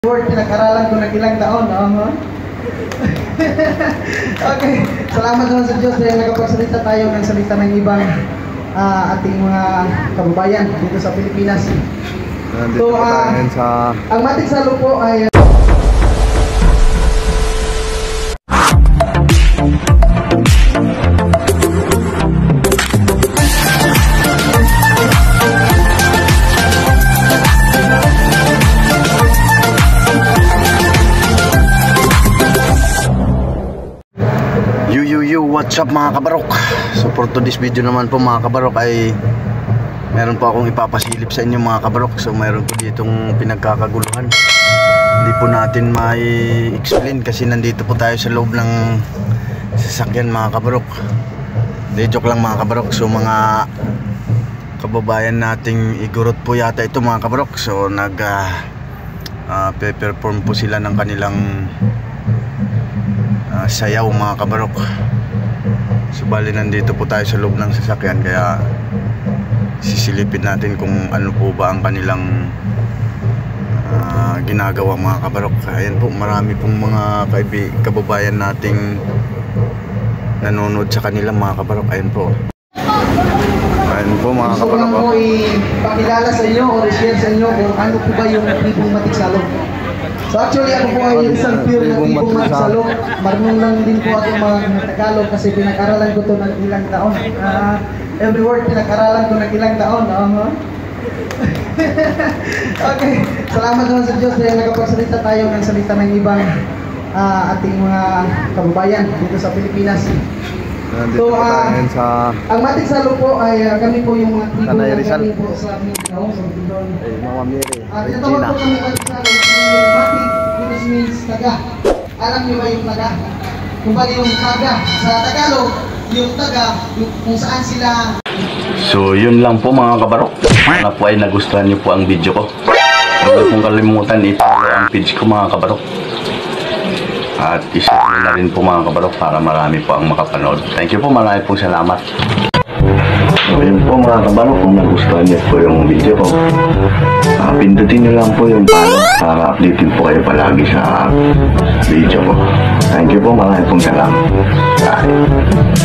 Word, pinag-aralan ko ng ilang taon. Okay, salamat naman sa Diyos dahil nakapagsalita tayo ng salita ng ibang ating mga kababayan dito sa Pilipinas. So, ang matik salo po ay what's up mga kabarok? So for today's video naman po mga kabarok ay meron po akong ipapasilip sa inyo mga kabarok. So meron po ditong pinagkakaguluhan. Hindi po natin mai-explain kasi nandito po tayo sa loob ng sasakyan mga kabarok. Hindi, joke lang mga kabarok. So mga kababayan nating igurot po yata ito mga kabarok. So perform po sila ng kanilang sayaw mga kabarok. So bali nandito po tayo sa loob ng sasakyan kaya sisilipin natin kung ano po ba ang kanilang ginagawa mga kabarok. Ayan po, marami pong mga kababayan nating nanonood sa kanila mga kabarok. Ayan po. Ayan po mga kabarok. Gusto ko lang po ipakilala sa inyo o i-share sa inyo kung ano po ba yung tribong matik salong. So actually ako po ay isang pure na tribong matik salong. Marunong lang din po ako mga Tagalog kasi pinag-aralan ko to ng ilang taon. Every word pinag-aralan ko ng ilang taon. Okay, salamat naman sa Diyos dahil nakapagsalita tayo ng salita ng ibang ating mga kababayan dito sa Pilipinas. So, ang matik salo po ay kami po yung mga tribo na kami po sa Mindanao, sa Bidon. Tinatawag po kami matik salo. Matik, which means taga. Alam niyo ba yung taga? Kung ba yung taga sa Tagalog, yung taga, kung saan sila. So yun lang po mga kabarok. Sana po ay nagustuhan niyo po ang video ko. Huwag niyo pong kalimutan i-follow ang page ko mga kabarok. At i-share nyo na rin po mga kabarok para marami po ang makapanood. Thank you po, marami pong salamat. So yun po mga kabarok, kung nagustuhan niyo po yung video ko, pindutin nyo lang po yung follow para updated po kayo palagi sa video ko. Thank you po, marami pong salamat. Bye.